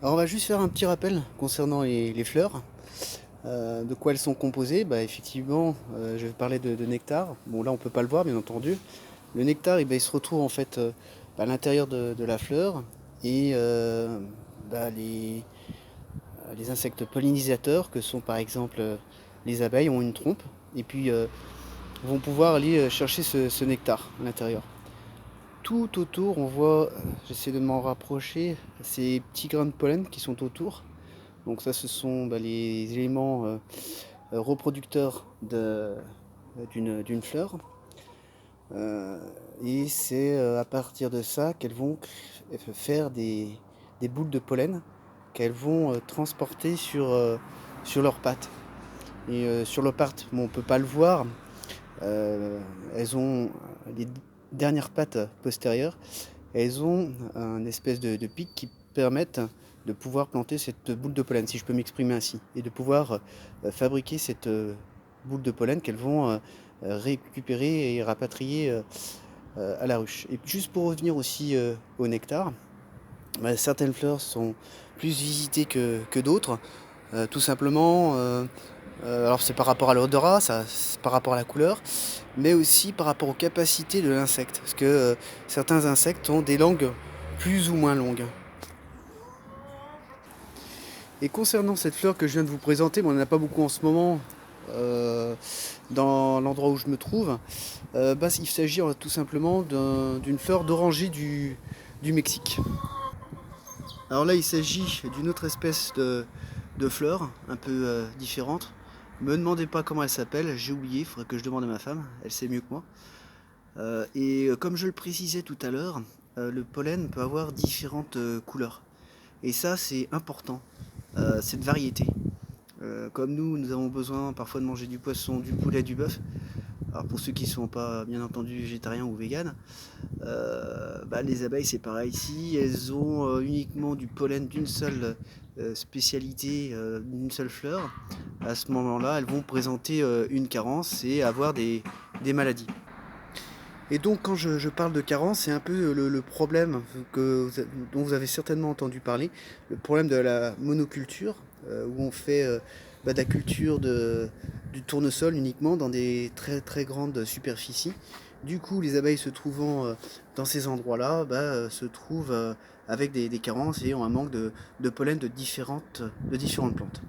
Alors on va juste faire un petit rappel concernant les fleurs. De quoi elles sont composées. Effectivement, je vais parler de nectar. Bon là on peut pas le voir bien entendu. Le nectar il se retrouve en fait à l'intérieur de la fleur et bah, les insectes pollinisateurs que sont par exemple les abeilles ont une trompe et puis vont pouvoir aller chercher ce nectar à l'intérieur. Tout autour on voit, j'essaie de m'en rapprocher, ces petits grains de pollen qui sont autour. Donc ça, ce sont les éléments reproducteurs d'une fleur. Euh, et c'est à partir de ça qu'elles vont faire des boules de pollen qu'elles vont transporter sur leurs pattes. Et sur leurs pattes, bon, on ne peut pas le voir, elles ont les dernières pattes postérieures, elles ont un espèce de pic qui permettent de pouvoir planter cette boule de pollen, si je peux m'exprimer ainsi, et de pouvoir fabriquer cette boule de pollen qu'elles vont récupérer et rapatrier à la ruche. Et juste pour revenir aussi au nectar, certaines fleurs sont plus visitées que d'autres, tout simplement. Alors c'est par rapport à l'odorat, c'est par rapport à la couleur, mais aussi par rapport aux capacités de l'insecte. Parce que certains insectes ont des langues plus ou moins longues. Et concernant cette fleur que je viens de vous présenter, on n'en a pas beaucoup en ce moment dans l'endroit où je me trouve. Il s'agit tout simplement d'une fleur d'oranger du Mexique. Alors là, il s'agit d'une autre espèce de fleur, un peu différente. Me demandez pas comment elle s'appelle, j'ai oublié, il faudrait que je demande à ma femme, elle sait mieux que moi. Comme je le précisais tout à l'heure, le pollen peut avoir différentes couleurs. Et ça, c'est important, cette variété. Comme nous avons besoin parfois de manger du poisson, du poulet, du bœuf. Alors pour ceux qui ne sont pas bien entendu végétariens ou véganes, les abeilles c'est pareil. Si elles ont uniquement du pollen d'une seule spécialité, d'une seule fleur, à ce moment-là, elles vont présenter une carence et avoir des maladies. Et donc quand je parle de carence, c'est un peu le problème dont vous avez certainement entendu parler, le problème de la monoculture, où on fait de la culture du tournesol uniquement dans des très très grandes superficies. Du coup, les abeilles se trouvant dans ces endroits-là, se trouvent avec des carences et ont un manque de pollen de différentes plantes.